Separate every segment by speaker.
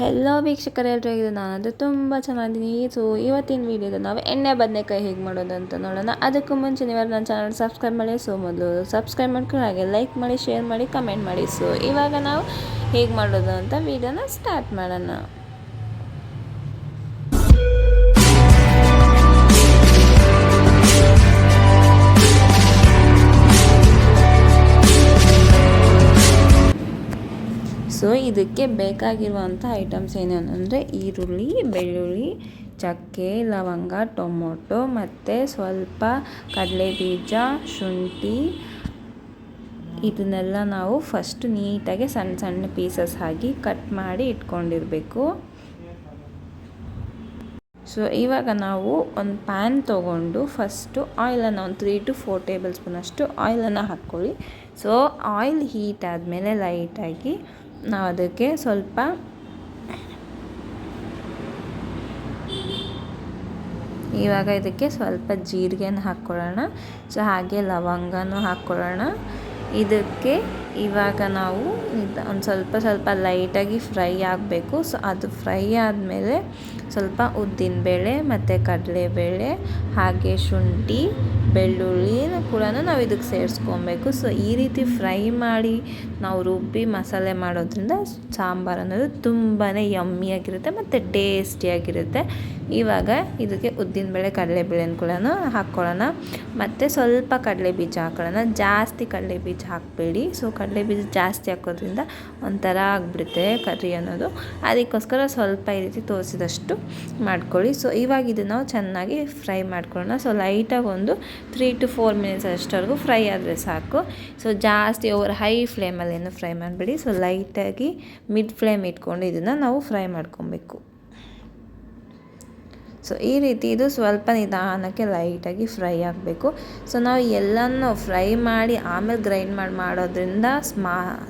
Speaker 1: Hello ವೀಕ್ಷಕರು ಎಲ್ಲರೂ ಹೇಗಿದೆ, ನಾನಂತೂ ತುಂಬ ಚೆನ್ನಾಗಿದ್ದೀನಿ. ಸೊ ಇವತ್ತಿನ ವೀಡಿಯೋದಲ್ಲಿ ನಾವು ಎಣ್ಣೆ ಬದನೆಕಾಯಿ ಹೇಗೆ ಮಾಡೋದು ಅಂತ ನೋಡೋಣ. ಅದಕ್ಕೂ ಮುಂಚೆ ನೀವು ನನ್ನ ಚಾನಲ್ ಸಬ್ಸ್ಕ್ರೈಬ್ ಮಾಡಿ. ಸೊ ಮೊದಲು ಸಬ್ಸ್ಕ್ರೈಬ್ ಮಾಡ್ಕೊಂಡು ಹಾಗೆ ಲೈಕ್ ಮಾಡಿ, ಶೇರ್ ಮಾಡಿ, ಕಮೆಂಟ್ ಮಾಡಿ. ಸೊ ಇವಾಗ ನಾವು ಹೇಗೆ ಮಾಡೋದು ಅಂತ ವೀಡಿಯೋನ ಸ್ಟಾರ್ಟ್ ಮಾಡೋಣ. ಸೊ ಇದಕ್ಕೆ ಬೇಕಾಗಿರುವಂಥ ಐಟಮ್ಸ್ ಏನೇನು ಅಂದರೆ ಈರುಳ್ಳಿ, ಬೆಳ್ಳುಳ್ಳಿ, ಚಕ್ಕೆ, ಲವಂಗ, ಟೊಮೊಟೊ ಮತ್ತು ಸ್ವಲ್ಪ ಕಡಲೆಬೀಜ, ಶುಂಠಿ. ಇದನ್ನೆಲ್ಲ ನಾವು ಫಸ್ಟ್ ನೀಟಾಗಿ ಸಣ್ಣ ಸಣ್ಣ ಪೀಸಸ್ ಆಗಿ ಕಟ್ ಮಾಡಿ ಇಟ್ಕೊಂಡಿರಬೇಕು. ಸೊ ಇವಾಗ ನಾವು ಒಂದು ಪ್ಯಾನ್ ತೊಗೊಂಡು ಫಸ್ಟು ಆಯಿಲನ್ನು ಒಂದು 3 to 4 ಟೇಬಲ್ ಸ್ಪೂನ್ ಅಷ್ಟು ಆಯಿಲನ್ನು ಹಾಕ್ಕೊಳ್ಳಿ. ಸೊ ಆಯಿಲ್ ಹೀಟ್ ಆದಮೇಲೆ ಲೈಟಾಗಿ ನಾವು ಅದಕ್ಕೆ ಸ್ವಲ್ಪ ಇವಾಗ ಇದಕ್ಕೆ ಸ್ವಲ್ಪ ಜೀರಿಗೆನ ಹಾಕ್ಕೊಳ್ಳೋಣ. ಸೊ ಹಾಗೆ ಲವಂಗನೂ ಹಾಕ್ಕೊಳ್ಳೋಣ. ಇದಕ್ಕೆ ಇವಾಗ ನಾವು ಒಂದು ಸ್ವಲ್ಪ ಲೈಟಾಗಿ ಫ್ರೈ ಆಗಬೇಕು. ಸೊ ಅದು ಫ್ರೈ ಆದಮೇಲೆ ಸ್ವಲ್ಪ ಉದ್ದಿನಬೇಳೆ ಮತ್ತು ಕಡಲೆಬೇಳೆ ಹಾಗೆ ಶುಂಠಿ, ಬೆಳ್ಳುಳ್ಳಿ ಕೂಡ ನಾವು ಇದಕ್ಕೆ ಸೇರಿಸ್ಕೊಬೇಕು. ಸೊ ಈ ರೀತಿ ಫ್ರೈ ಮಾಡಿ ನಾವು ರುಬ್ಬಿ ಮಸಾಲೆ ಮಾಡೋದ್ರಿಂದ ಸಾಂಬಾರು ಅನ್ನೋದು ತುಂಬಾ ಯಮ್ಮಿಯಾಗಿರುತ್ತೆ ಮತ್ತು ಟೇಸ್ಟಿಯಾಗಿರುತ್ತೆ. ಇವಾಗ ಇದಕ್ಕೆ ಉದ್ದಿನಬೇಳೆ, ಕಡಲೆಬೇಳೆನ ಕೂಡ ಹಾಕ್ಕೊಳ್ಳೋಣ. ಮತ್ತು ಸ್ವಲ್ಪ ಕಡಲೆಬೀಜ ಹಾಕ್ಕೊಳ್ಳೋಣ. ಜಾಸ್ತಿ ಕಡಲೆಬೀಜ ಹಾಕಬೇಡಿ. ಸೊ ಕಡಲೆಬೀಜ ಜಾಸ್ತಿ ಹಾಕೋದ್ರಿಂದ ಒಂಥರ ಆಗಿಬಿಡುತ್ತೆ ಕರ್ರಿ ಅನ್ನೋದು. ಅದಕ್ಕೋಸ್ಕರ ಸ್ವಲ್ಪ ಈ ರೀತಿ ತೋರಿಸಿದಷ್ಟು ಮಾಡ್ಕೊಳ್ಳಿ. ಸೊ ಇವಾಗ ಇದನ್ನು ನಾವು ಚೆನ್ನಾಗಿ ಫ್ರೈ ಮಾಡ್ಕೊಳ್ಳೋಣ. ಸೊ ಲೈಟಾಗಿ ಒಂದು 3 to 4 ಮಿನಿಟ್ಸ್ ಅಷ್ಟವರೆಗೂ ಫ್ರೈ ಆದರೆ ಸಾಕು. ಸೊ ಜಾಸ್ತಿ ಓವರ್ ಹೈ ಫ್ಲೇಮಲ್ಲಿ ಏನು ಫ್ರೈ ಮಾಡಬೇಡಿ. ಸೊ ಲೈಟಾಗಿ ಮಿಡ್ ಫ್ಲೇಮ್ ಇಟ್ಕೊಂಡು ಇದನ್ನು ನಾವು ಫ್ರೈ ಮಾಡ್ಕೊಬೇಕು. ಸೊ ಈ ರೀತಿ ಇದು ಸ್ವಲ್ಪ ನಿಧಾನಕ್ಕೆ ಲೈಟಾಗಿ ಫ್ರೈ ಆಗಬೇಕು. ಸೊ ನಾವು ಎಲ್ಲನೂ ಫ್ರೈ ಮಾಡಿ ಆಮೇಲೆ ಗ್ರೈಂಡ್ ಮಾಡೋದ್ರಿಂದ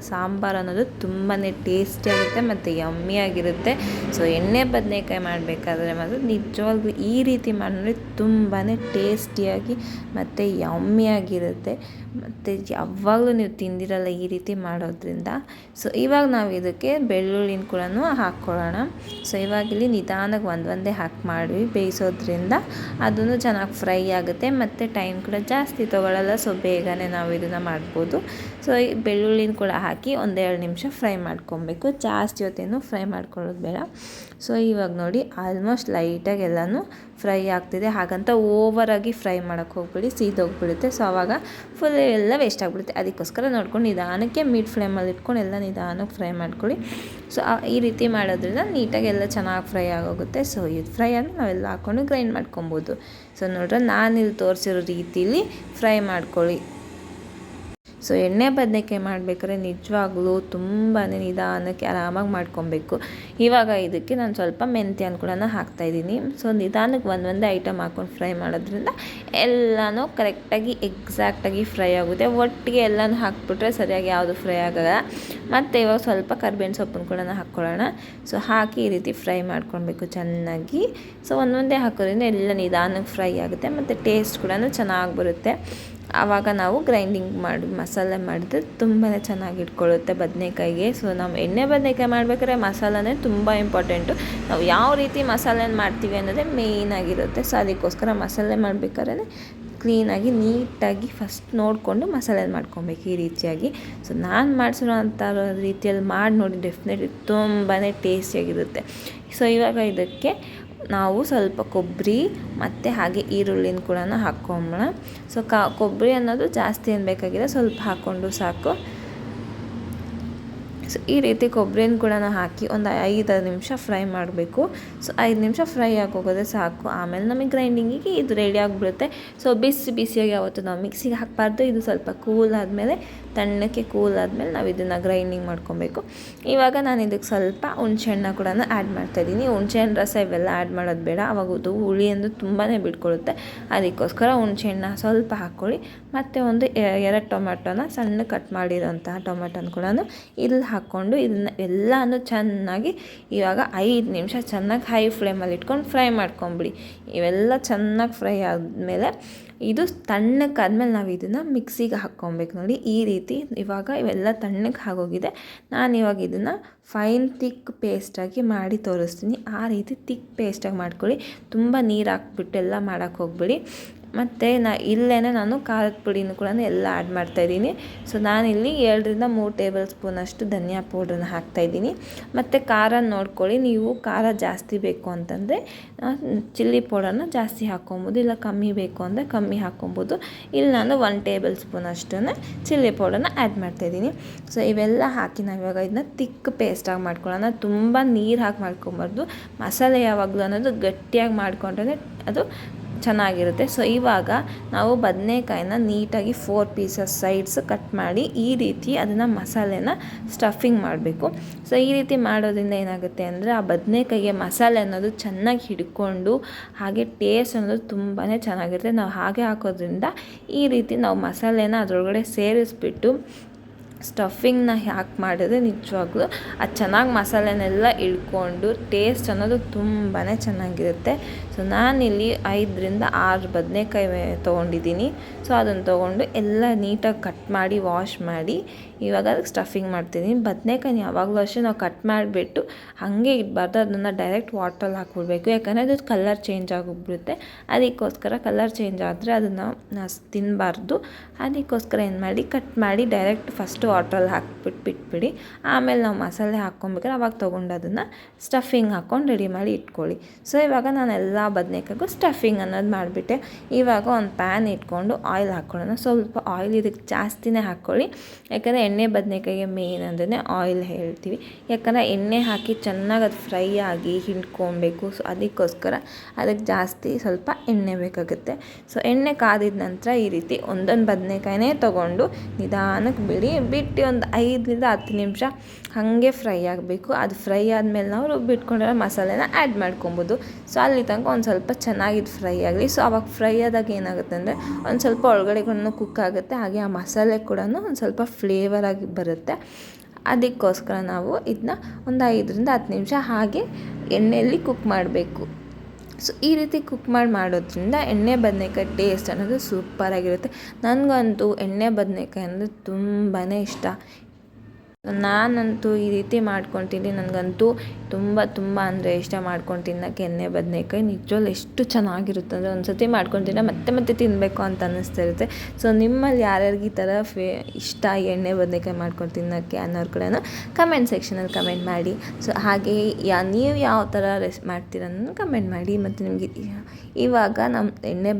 Speaker 1: ಸಾಂಬಾರು ಅನ್ನೋದು ತುಂಬಾ ಟೇಸ್ಟಿಯಾಗಿರುತ್ತೆ ಮತ್ತು ಯಮ್ಮಿಯಾಗಿರುತ್ತೆ. ಸೊ ಎಣ್ಣೆ ಬದನೆಕಾಯಿ ಮಾಡಬೇಕಾದ್ರೆ ಮಾತ್ರ ನಿಜವಾಗ್ಲೂ ಈ ರೀತಿ ಮಾಡಿದ್ರೆ ತುಂಬಾ ಟೇಸ್ಟಿಯಾಗಿ ಮತ್ತು ಯಮ್ಮಿಯಾಗಿರುತ್ತೆ. ಮತ್ತು ಯಾವಾಗಲೂ ನೀವು ತಿಂದಿರಲ್ಲ ಈ ರೀತಿ ಮಾಡೋದ್ರಿಂದ. ಸೊ ಇವಾಗ ನಾವು ಇದಕ್ಕೆ ಬೆಳ್ಳುಳ್ಳಿನ ಕೂಡ ಹಾಕ್ಕೊಳ್ಳೋಣ. ಸೊ ಇವಾಗ ಇಲ್ಲಿ ನಿಧಾನಕ್ಕೆ ಒಂದೇ ಹಾಕಿ ಮಾಡಿ ಬೇಯಿಸೋದ್ರಿಂದ ಅದನ್ನು ಚೆನ್ನಾಗಿ ಫ್ರೈ ಆಗುತ್ತೆ ಮತ್ತು ಟೈಮ್ ಕೂಡ ಜಾಸ್ತಿ ತೊಗೊಳ್ಳಲ್ಲ. ಸೊ ಬೇಗನೆ ನಾವು ಇದನ್ನು ಮಾಡ್ಬೋದು. ಸೊ ಈ ಬೆಳ್ಳುಳ್ಳಿನ ಕೂಡ ಹಾಕಿ 1-2 ನಿಮಿಷ ಫ್ರೈ ಮಾಡ್ಕೊಬೇಕು. ಜಾಸ್ತಿ ಹೊತ್ತೇನು ಫ್ರೈ ಮಾಡ್ಕೊಳ್ಳೋದು ಬೇಡ. ಸೊ ಇವಾಗ ನೋಡಿ ಆಲ್ಮೋಸ್ಟ್ ಲೈಟಾಗಿ ಎಲ್ಲನೂ ಫ್ರೈ ಆಗ್ತಿದೆ. ಹಾಗಂತ ಓವರಾಗಿ ಫ್ರೈ ಮಾಡೋಕ್ಕೆ ಹೋಗ್ಬಿಡಿ, ಸೀದೋಗ್ಬಿಡುತ್ತೆ. ಸೊ ಆವಾಗ ಫುಲ್ ಎಲ್ಲ ವೇಸ್ಟ್ ಆಗಿಬಿಡುತ್ತೆ. ಅದಕ್ಕೋಸ್ಕರ ನೋಡ್ಕೊಂಡು ನಿಧಾನಕ್ಕೆ ಮಿಡ್ ಫ್ಲೇಮಲ್ಲಿ ಇಟ್ಕೊಂಡು ಎಲ್ಲ ನಿಧಾನಕ್ಕೆ ಫ್ರೈ ಮಾಡ್ಕೊಳ್ಳಿ. ಸೊ ಈ ರೀತಿ ಮಾಡೋದ್ರಿಂದ ನೀಟಾಗಿ ಎಲ್ಲ ಚೆನ್ನಾಗಿ ಫ್ರೈ ಆಗೋಗುತ್ತೆ. ಸೊ ಇದು ಫ್ರೈ ಆಗಿ ನಾವೆಲ್ಲ ಹಾಕ್ಕೊಂಡು ಗ್ರೈಂಡ್ ಮಾಡ್ಕೊಬೋದು. ಸೊ ನೋಡ್ರೆ ನಾನಿಲ್ಲಿ ತೋರಿಸಿರೋ ರೀತಿಲಿ ಫ್ರೈ ಮಾಡ್ಕೊಳ್ಳಿ. ಸೊ ಎಣ್ಣೆ ಬದನೆಕಾಯಿ ಮಾಡಬೇಕಾದ್ರೆ ನಿಜವಾಗ್ಲೂ ತುಂಬಾ ನಿಧಾನಕ್ಕೆ ಆರಾಮಾಗಿ ಮಾಡ್ಕೊಬೇಕು. ಇವಾಗ ಇದಕ್ಕೆ ನಾನು ಸ್ವಲ್ಪ ಮೆಂತ್ಯನ ಕೂಡ ಹಾಕ್ತಾಯಿದ್ದೀನಿ. ಸೊ ನಿಧಾನಕ್ಕೆ ಒಂದೇ ಐಟಮ್ ಹಾಕ್ಕೊಂಡು ಫ್ರೈ ಮಾಡೋದ್ರಿಂದ ಎಲ್ಲನೂ ಕರೆಕ್ಟಾಗಿ ಎಕ್ಸಾಕ್ಟಾಗಿ ಫ್ರೈ ಆಗುತ್ತೆ. ಒಟ್ಟಿಗೆ ಎಲ್ಲನೂ ಹಾಕ್ಬಿಟ್ರೆ ಸರಿಯಾಗಿ ಯಾವುದು ಫ್ರೈ ಆಗೋಲ್ಲ. ಮತ್ತು ಇವಾಗ ಸ್ವಲ್ಪ ಕರ್ಬೇವಿನ ಸೊಪ್ಪನ್ನು ಕೂಡ ಹಾಕ್ಕೊಳ್ಳೋಣ. ಸೊ ಹಾಕಿ ಈ ರೀತಿ ಫ್ರೈ ಮಾಡ್ಕೊಳ್ಬೇಕು ಚೆನ್ನಾಗಿ. ಸೊ ಒಂದೇ ಹಾಕೋದ್ರಿಂದ ಎಲ್ಲ ನಿಧಾನಕ್ಕೆ ಫ್ರೈ ಆಗುತ್ತೆ ಮತ್ತು ಟೇಸ್ಟ್ ಕೂಡ ಚೆನ್ನಾಗಿ ಬರುತ್ತೆ. ಆವಾಗ ನಾವು ಗ್ರೈಂಡಿಂಗ್ ಮಾಡಿ ಮಸಾಲೆ ಮಾಡಿದ್ರೆ ತುಂಬಾ ಚೆನ್ನಾಗಿ ಇಟ್ಕೊಳ್ಳುತ್ತೆ ಬದನೆಕಾಯಿಗೆ. ಸೊ ನಾವು ಎಣ್ಣೆ ಬದನೆಕಾಯಿ ಮಾಡ್ಬೇಕಾದ್ರೆ ಮಸಾಲನೇ ತುಂಬ ಇಂಪಾರ್ಟೆಂಟು. ನಾವು ಯಾವ ರೀತಿ ಮಸಾಲೆನ ಮಾಡ್ತೀವಿ ಅನ್ನೋದೇ ಮೇಯ್ನಾಗಿರುತ್ತೆ. ಸೊ ಅದಕ್ಕೋಸ್ಕರ ಮಸಾಲೆ ಮಾಡಬೇಕಾದ್ರೆ ಕ್ಲೀನಾಗಿ ನೀಟಾಗಿ ಫಸ್ಟ್ ನೋಡಿಕೊಂಡು ಮಸಾಲೆ ಮಾಡ್ಕೊಬೇಕು ಈ ರೀತಿಯಾಗಿ. ಸೊ ನಾನು ಮಾಡಿಸಿರೋ ಅಂಥ ರೀತಿಯಲ್ಲಿ ಮಾಡಿ ನೋಡಿ, ಡೆಫಿನೆಟ್ಲಿ ತುಂಬಾ ಟೇಸ್ಟಿಯಾಗಿರುತ್ತೆ. ಸೊ ಇವಾಗ ಇದಕ್ಕೆ ನಾವು ಸ್ವಲ್ಪ ಕೊಬ್ಬರಿ ಮತ್ತು ಹಾಗೆ ಈರುಳ್ಳಿನ ಕೂಡ ಹಾಕ್ಕೊಂಬೋಣ. ಸೊ ಕೊಬ್ಬರಿ ಅನ್ನೋದು ಜಾಸ್ತಿ ಏನು ಬೇಕಾಗಿಲ್ಲ, ಸ್ವಲ್ಪ ಹಾಕ್ಕೊಂಡು ಸಾಕು. ಸೊ ಈ ರೀತಿ ಕೊಬ್ಬರಿನ ಕೂಡ ಹಾಕಿ ಒಂದು 5 ನಿಮಿಷ ಫ್ರೈ ಮಾಡಬೇಕು. ಸೊ 5 ನಿಮಿಷ ಫ್ರೈ ಆಗೋಗೋದೇ ಸಾಕು. ಆಮೇಲೆ ನಮಗೆ ಗ್ರೈಂಡಿಂಗಿಗೆ ಇದು ರೆಡಿ ಆಗಿಬಿಡುತ್ತೆ. ಸೊ ಬಿಸಿಯಾಗಿ ಯಾವತ್ತು ನಾವು ಮಿಕ್ಸಿಗೆ ಹಾಕಬಾರ್ದು. ಇದು ಸ್ವಲ್ಪ ಕೂಲ್ ಆದಮೇಲೆ, ತಣ್ಣಕ್ಕೆ ಕೂಲ್ ಆದಮೇಲೆ ನಾವು ಇದನ್ನು ಗ್ರೈಂಡಿಂಗ್ ಮಾಡ್ಕೊಬೇಕು. ಇವಾಗ ನಾನು ಇದಕ್ಕೆ ಸ್ವಲ್ಪ ಹುಣಸೆಹಣ್ಣ ಕೂಡ ಆ್ಯಡ್ ಮಾಡ್ತಾಯಿದ್ದೀನಿ. ಹುಣಸೆಹಣ್ಣು ರಸ ಇವೆಲ್ಲ ಆ್ಯಡ್ ಮಾಡೋದು ಬೇಡ. ಅವಾಗ ಅದು ಹುಳಿ ಅಂದರೆ ತುಂಬಾ ಬಿಟ್ಕೊಳ್ಳುತ್ತೆ. ಅದಕ್ಕೋಸ್ಕರ ಹುಣಸೆಹಣ್ಣ ಸ್ವಲ್ಪ ಹಾಕ್ಕೊಳ್ಳಿ. ಮತ್ತು ಒಂದು 2 ಟೊಮೆಟೊನ ಸಣ್ಣ ಕಟ್ ಮಾಡಿರೋಂತಹ ಟೊಮೆಟೊನ ಕೂಡ ಇಲ್ಲಿ ಹಾಕ್ಕೊಂಡು ಇದನ್ನು ಎಲ್ಲನೂ ಚೆನ್ನಾಗಿ ಇವಾಗ 5 ನಿಮಿಷ ಚೆನ್ನಾಗಿ ಹೈ ಫ್ಲೇಮಲ್ಲಿ ಇಟ್ಕೊಂಡು ಫ್ರೈ ಮಾಡ್ಕೊಂಬಿಡಿ. ಇವೆಲ್ಲ ಚೆನ್ನಾಗಿ ಫ್ರೈ ಆದಮೇಲೆ ಇದು ತಣ್ಣಕ್ಕಾದ್ಮೇಲೆ ನಾವು ಇದನ್ನು ಮಿಕ್ಸಿಗೆ ಹಾಕ್ಕೊಬೇಕು. ನೋಡಿ ಈ ರೀತಿ ರೀತಿ ಇವಾಗ ಇವೆಲ್ಲ ತಣ್ಣಗೆ ಆಗೋಗಿದೆ. ನಾನು ಇವಾಗ ಇದನ್ನು ಫೈನ್ ತಿಕ್ ಪೇಸ್ಟಾಗಿ ಮಾಡಿ ತೋರಿಸ್ತೀನಿ. ಆ ರೀತಿ ತಿಕ್ ಪೇಸ್ಟಾಗಿ ಮಾಡ್ಕೊಳ್ಳಿ. ತುಂಬ ನೀರು ಹಾಕ್ಬಿಟ್ಟು ಎಲ್ಲ ಮಾಡೋಕ್ಕೆ ಹೋಗ್ಬೇಡಿ. ಮತ್ತು ಇಲ್ಲೇ ನಾನು ಖಾರದ ಪುಡಿನೂ ಕೂಡ ಎಲ್ಲ ಆ್ಯಡ್ ಮಾಡ್ತಾಯಿದ್ದೀನಿ. ಸೊ ನಾನಿಲ್ಲಿ 2-3 ಟೇಬಲ್ ಸ್ಪೂನಷ್ಟು ಧನಿಯಾ ಪೌಡ್ರನ್ನ ಹಾಕ್ತಾಯಿದ್ದೀನಿ. ಮತ್ತು ಖಾರ ನೋಡ್ಕೊಳ್ಳಿ, ನೀವು ಖಾರ ಜಾಸ್ತಿ ಬೇಕು ಅಂತಂದರೆ ಚಿಲ್ಲಿ ಪೌಡರ್ನ ಜಾಸ್ತಿ ಹಾಕ್ಕೊಬೋದು, ಇಲ್ಲ ಕಮ್ಮಿ ಬೇಕು ಅಂದರೆ ಕಮ್ಮಿ ಹಾಕ್ಕೊಬೋದು. ಇಲ್ಲಿ ನಾನು 1 ಟೇಬಲ್ ಸ್ಪೂನಷ್ಟು ಚಿಲ್ಲಿ ಪೌಡರ್ನ ಆ್ಯಡ್ ಮಾಡ್ತಾಯಿದ್ದೀನಿ. ಸೊ ಇವೆಲ್ಲ ಹಾಕಿ ನಾವು ಇವಾಗ ಇದನ್ನ ತಿಕ್ ಪೇಸ್ಟಾಗಿ ಮಾಡ್ಕೊಳ್ಳೋಣ. ತುಂಬ ನೀರು ಹಾಕಿ ಮಾಡ್ಕೊಬಾರ್ದು. ಮಸಾಲೆ ಯಾವಾಗಲೂ ಅನ್ನೋದು ಗಟ್ಟಿಯಾಗಿ ಮಾಡಿಕೊಂಡ್ರೆ ಅದು ಚೆನ್ನಾಗಿರುತ್ತೆ. ಸೊ ಇವಾಗ ನಾವು ಬದನೆಕಾಯಿನ ನೀಟಾಗಿ 4 ಪೀಸಸ್ ಸೈಡ್ಸ್ ಕಟ್ ಮಾಡಿ ಈ ರೀತಿ ಅದನ್ನು ಮಸಾಲೆನ ಸ್ಟಫಿಂಗ್ ಮಾಡಬೇಕು. ಸೊ ಈ ರೀತಿ ಮಾಡೋದ್ರಿಂದ ಏನಾಗುತ್ತೆ ಅಂದರೆ ಆ ಬದನೆಕಾಯಿಗೆ ಮಸಾಲೆ ಅನ್ನೋದು ಚೆನ್ನಾಗಿ ಹಿಡ್ಕೊಂಡು ಹಾಗೆ ಟೇಸ್ಟ್ ಅನ್ನೋದು ತುಂಬಾ ಚೆನ್ನಾಗಿರುತ್ತೆ. ನಾವು ಹಾಗೆ ಹಾಕೋದ್ರಿಂದ ಈ ರೀತಿ ನಾವು ಮಸಾಲೆನ ಅದರೊಳಗಡೆ ಸೇರಿಸ್ಬಿಟ್ಟು ಸ್ಟಫಿಂಗ್ನ ಯಾಕೆ ಮಾಡಿದ್ರೆ ನಿಜವಾಗ್ಲೂ ಅದು ಚೆನ್ನಾಗಿ ಮಸಾಲೆನೆಲ್ಲ ಇಳ್ಕೊಂಡು ಟೇಸ್ಟ್ ಅನ್ನೋದು ತುಂಬಾ ಚೆನ್ನಾಗಿರುತ್ತೆ. ಸೊ ನಾನಿಲ್ಲಿ 5-6 ಬದನೆಕಾಯಿ ತೊಗೊಂಡಿದ್ದೀನಿ. ಸೊ ಅದನ್ನು ತೊಗೊಂಡು ಎಲ್ಲ ನೀಟಾಗಿ ಕಟ್ ಮಾಡಿ ವಾಶ್ ಮಾಡಿ ಇವಾಗ ಅದಕ್ಕೆ ಸ್ಟಫಿಂಗ್ ಮಾಡ್ತೀನಿ. ಬದನೆಕಾಯಿನ ಯಾವಾಗಲೂ ಅಷ್ಟೇ ನಾವು ಕಟ್ ಮಾಡಿಬಿಟ್ಟು ಹಾಗೆ ಇಡಬಾರ್ದು, ಅದನ್ನು ಡೈರೆಕ್ಟ್ ವಾಟ್ರಲ್ಲಿ ಹಾಕ್ಬಿಡ್ಬೇಕು. ಯಾಕಂದರೆ ಅದು ಕಲರ್ ಚೇಂಜ್ ಆಗಿಬಿಡುತ್ತೆ. ಅದಕ್ಕೋಸ್ಕರ ಕಲರ್ ಚೇಂಜ್ ಆದರೆ ಅದನ್ನು ತಿನ್ನಬಾರ್ದು. ಅದಕ್ಕೋಸ್ಕರ ಏನು ಮಾಡಿ ಕಟ್ ಮಾಡಿ ಡೈರೆಕ್ಟ್ ಫಸ್ಟು ವಾಟ್ರಲ್ಲಿ ಹಾಕ್ಬಿಟ್ಟು ಬಿಟ್ಬಿಡಿ. ಆಮೇಲೆ ನಾವು ಮಸಾಲೆ ಹಾಕ್ಕೊಬೇಕಾದ್ರೆ ಅವಾಗ ತೊಗೊಂಡು ಅದನ್ನು ಸ್ಟಫಿಂಗ್ ಹಾಕ್ಕೊಂಡು ರೆಡಿ ಮಾಡಿ ಇಟ್ಕೊಳ್ಳಿ. ಸೊ ಇವಾಗ ನಾನು ಎಲ್ಲ ಬದನೆಕಾಯಿಗೂ ಸ್ಟಫಿಂಗ್ ಅನ್ನೋದು ಮಾಡಿಬಿಟ್ಟೆ. ಇವಾಗ ಒಂದು ಪ್ಯಾನ್ ಇಟ್ಕೊಂಡು ಆಯಿಲ್ ಹಾಕ್ಕೊಳ್ಳೋಣ. ಸ್ವಲ್ಪ ಆಯಿಲ್ ಇದಕ್ಕೆ ಜಾಸ್ತಿನೇ ಹಾಕ್ಕೊಳ್ಳಿ. ಯಾಕಂದರೆ ಎಣ್ಣೆ ಬದನೆಕಾಯಿಗೆ ಮೇನ್ ಅಂದ್ರೆ ಆಯಿಲ್ ಹೇಳ್ತೀವಿ. ಯಾಕಂದರೆ ಎಣ್ಣೆ ಹಾಕಿ ಚೆನ್ನಾಗಿ ಅದು ಫ್ರೈ ಆಗಿ ಹಿಂಡ್ಕೊಬೇಕು. ಸೊ ಅದಕ್ಕೋಸ್ಕರ ಅದಕ್ಕೆ ಜಾಸ್ತಿ ಸ್ವಲ್ಪ ಎಣ್ಣೆ ಬೇಕಾಗುತ್ತೆ. ಸೊ ಎಣ್ಣೆ ಕಾದಿದ ನಂತರ ಈ ರೀತಿ ಒಂದೊಂದು ಬದನೆಕಾಯಿನೇ ತೊಗೊಂಡು ನಿಧಾನಕ್ಕೆ ಬಿಟ್ಟು ಒಂದು 5-10 ನಿಮಿಷ ಹಾಗೆ ಫ್ರೈ ಆಗಬೇಕು. ಅದು ಫ್ರೈ ಆದಮೇಲೆ ನಾವು ರುಬ್ಬಿಟ್ಕೊಂಡಿರೋ ಮಸಾಲೆನ ಆ್ಯಡ್ ಮಾಡ್ಕೊಬೋದು. ಸೊ ಅಲ್ಲಿ ತನಕ ಒಂದು ಸ್ವಲ್ಪ ಚೆನ್ನಾಗಿದ್ದು ಫ್ರೈ ಆಗಲಿ. ಸೊ ಅವಾಗ ಫ್ರೈ ಆದಾಗ ಏನಾಗುತ್ತೆ ಅಂದರೆ ಒಂದು ಸ್ವಲ್ಪ ಒಳಗಡೆ ಕೂಡ ಕುಕ್ ಆಗುತ್ತೆ, ಹಾಗೆ ಆ ಮಸಾಲೆ ಕೂಡ ಒಂದು ಸ್ವಲ್ಪ ಫ್ಲೇವರ್ ಆಗಿ ಬರುತ್ತೆ. ಅದಕ್ಕೋಸ್ಕರ ನಾವು ಇದನ್ನ ಒಂದು 5-10 ನಿಮಿಷ ಹಾಗೆ ಎಣ್ಣೆಯಲ್ಲಿ ಕುಕ್ ಮಾಡಬೇಕು. ಸೊ ಈ ರೀತಿ ಕುಕ್ ಮಾಡೋದ್ರಿಂದ ಎಣ್ಣೆ ಬದನೆಕಾಯಿ ಟೇಸ್ಟ್ ಅನ್ನೋದು ಸೂಪರಾಗಿರುತ್ತೆ. ನನಗಂತೂ ಎಣ್ಣೆ ಬದನೆಕಾಯಿ ಅಂದರೆ ತುಂಬಾ ಇಷ್ಟ. ನಾನಂತೂ ಈ ರೀತಿ ಮಾಡ್ಕೊಂಡು ತಿಂದು ನನಗಂತೂ ತುಂಬ ಅಂದರೆ ಇಷ್ಟ ಮಾಡ್ಕೊಂಡು ತಿನ್ನೋಕ್ಕೆ ಎಣ್ಣೆ ಬದನೆಕಾಯಿ. ನಿಜವಾಗ್ಲೂ ಎಷ್ಟು ಚೆನ್ನಾಗಿರುತ್ತೆ ಅಂದರೆ ಒಂದು ಸತಿ ಮಾಡ್ಕೊಂಡು ತಿನ್ನೋ ಮತ್ತೆ ತಿನ್ನಬೇಕು ಅಂತ ಅನ್ನಿಸ್ತಾ ಇರುತ್ತೆ. ಸೊ ನಿಮ್ಮಲ್ಲಿ ಯಾರ್ಯಾರಿಗೆ ಈ ಥರ ಇಷ್ಟ ಎಣ್ಣೆ ಬದನೆಕಾಯಿ ಮಾಡ್ಕೊಂಡು ತಿನ್ನೋಕ್ಕೆ ಅನ್ನೋರು ಕೂಡ ಕಮೆಂಟ್ ಸೆಕ್ಷನಲ್ಲಿ ಕಮೆಂಟ್ ಮಾಡಿ. ಸೊ ಹಾಗೆ ನೀವು ಯಾವ ಥರ ಮಾಡ್ತೀರ ಅನ್ನೋದು ಕಮೆಂಟ್ ಮಾಡಿ. ಮತ್ತು ನಿಮಗೆ ಇವಾಗ ನಮ್ಮ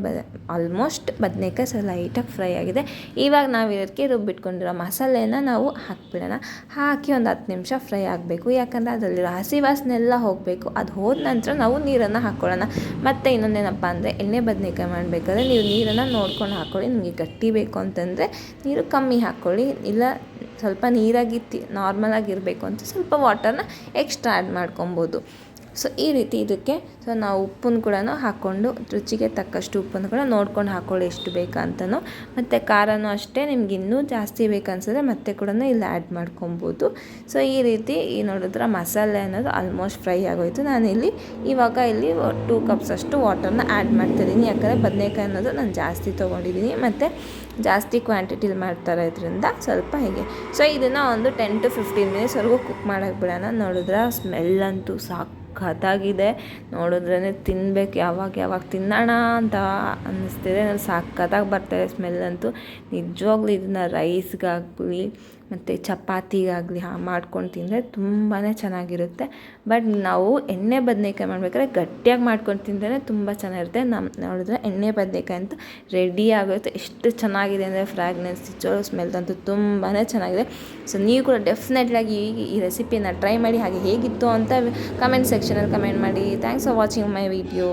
Speaker 1: ಆಲ್ಮೋಸ್ಟ್ ಬದನೆಕಾಯಿ ಸ್ವಲ್ಪ ಲೈಟಾಗಿ ಫ್ರೈ ಆಗಿದೆ. ಇವಾಗ ನಾವು ಇದಕ್ಕೆ ರುಬ್ಬಿಟ್ಕೊಂಡಿರೋ ಮಸಾಲೆನ ನಾವು ಹಾಕ್ಬಿಡೋಣ. ಹಾಕಿ ಒಂದು 10 ನಿಮಿಷ ಫ್ರೈ ಆಗಬೇಕು. ಯಾಕಂದರೆ ಅದರಲ್ಲಿರೋ ಹಸಿ ವಾಸನೆ ಎಲ್ಲ ಹೋಗಬೇಕು. ಅದು ಹೋದ ನಂತರ ನಾವು ನೀರನ್ನು ಹಾಕ್ಕೊಳ್ಳೋಣ. ಮತ್ತು ಇನ್ನೊಂದೇನಪ್ಪ ಅಂದರೆ ಎಣ್ಣೆ ಬದನೆಕಾಯಿ ಮಾಡಬೇಕಾದ್ರೆ ನೀವು ನೀರನ್ನು ನೋಡ್ಕೊಂಡು ಹಾಕ್ಕೊಳ್ಳಿ. ನಿಮಗೆ ಗಟ್ಟಿ ಬೇಕು ಅಂತಂದರೆ ನೀರು ಕಮ್ಮಿ ಹಾಕ್ಕೊಳ್ಳಿ, ಇಲ್ಲ ಸ್ವಲ್ಪ ನೀರಾಗಿ ನಾರ್ಮಲಾಗಿರಬೇಕು ಅಂತ ಸ್ವಲ್ಪ ವಾಟರ್ನ ಎಕ್ಸ್ಟ್ರಾ ಆ್ಯಡ್ ಮಾಡ್ಕೊಬೋದು. ಸೊ ಈ ರೀತಿ ಇದಕ್ಕೆ ನಾವು ಉಪ್ಪನ್ನು ಕೂಡ ಹಾಕ್ಕೊಂಡು ರುಚಿಗೆ ತಕ್ಕಷ್ಟು ಉಪ್ಪನ್ನು ಕೂಡ ನೋಡ್ಕೊಂಡು ಹಾಕ್ಕೊಳ್ಳಿ ಎಷ್ಟು ಬೇಕಂತನೂ. ಮತ್ತು ಖಾರನೂ ಅಷ್ಟೇ ನಿಮ್ಗೆ ಇನ್ನೂ ಜಾಸ್ತಿ ಬೇಕನ್ಸಿದ್ರೆ ಮತ್ತೆ ಕೂಡ ಇಲ್ಲಿ ಆ್ಯಡ್ ಮಾಡ್ಕೊಬೋದು. ಸೊ ಈ ರೀತಿ ನೋಡಿದ್ರೆ ಮಸಾಲೆ ಅನ್ನೋದು ಆಲ್ಮೋಸ್ಟ್ ಫ್ರೈ ಆಗೋಯಿತು. ನಾನಿಲ್ಲಿ ಇವಾಗ 2 ಕಪ್ಸ್ ಅಷ್ಟು ವಾಟರ್ನ ಆ್ಯಡ್ ಮಾಡ್ತಾಯಿದ್ದೀನಿ. ಯಾಕಂದರೆ ಬದನೆಕಾಯಿ ಅನ್ನೋದು ನಾನು ಜಾಸ್ತಿ ತೊಗೊಂಡಿದ್ದೀನಿ ಮತ್ತು ಜಾಸ್ತಿ ಕ್ವಾಂಟಿಟಿಲಿ ಮಾಡ್ತಾರೆ ಇದರಿಂದ ಸ್ವಲ್ಪ ಹೀಗೆ. ಸೊ ಇದನ್ನು ಒಂದು 10-15 ಮಿನಿಟ್ಸ್ವರೆಗೂ ಕುಕ್ ಮಾಡೋಕ್ಕೆ ಬಿಡೋಣ. ನೋಡಿದ್ರೆ ಸ್ಮೆಲ್ ಅಂತೂ ಸಖತ್ತಾಗಿದೆ. ನೋಡಿದ್ರೇ ತಿನ್ಬೇಕು, ಯಾವಾಗ ತಿನ್ನೋಣ ಅಂತ ಅನ್ನಿಸ್ತಿದೆ. ಸಖತ್ತಾಗಿ ಬರ್ತಾಯಿದೆ ಸ್ಮೆಲ್ ಅಂತೂ. ನಿಜವಾಗ್ಲೂ ಇದನ್ನು ರೈಸ್ಗಾಗಲಿ ಮತ್ತು ಚಪಾತಿಗಾಗಲಿ ಮಾಡ್ಕೊಂಡು ತಿಂದರೆ ತುಂಬಾ ಚೆನ್ನಾಗಿರುತ್ತೆ. ಬಟ್ ನಾವು ಎಣ್ಣೆ ಬದನೆಕಾಯಿ ಮಾಡ್ಬೇಕಾದ್ರೆ ಗಟ್ಟಿಯಾಗಿ ಮಾಡ್ಕೊಂಡು ತಿಂದರೆ ತುಂಬ ಚೆನ್ನಾಗಿರುತ್ತೆ. ನೋಡಿದ್ರೆ ಎಣ್ಣೆ ಬದನೆಕಾಯಿ ಅಂತೂ ರೆಡಿ ಆಗುತ್ತೆ. ಎಷ್ಟು ಚೆನ್ನಾಗಿದೆ ಅಂದರೆ ಫ್ರಾಗ್ನೆನ್ಸ್ ಸ್ಮೆಲ್ ಅಂತೂ ತುಂಬಾ ಚೆನ್ನಾಗಿದೆ. ಸೊ ನೀವು ಕೂಡ ಡೆಫಿನೆಟ್ಲಾಗಿ ಈ ರೆಸಿಪಿನ ಟ್ರೈ ಮಾಡಿ. ಹಾಗೆ ಹೇಗಿತ್ತು ಅಂತ ಕಮೆಂಟ್ ಸೆಕ್ಷನಲ್ಲಿ ಕಮೆಂಟ್ ಮಾಡಿ. Thanks for watching my video.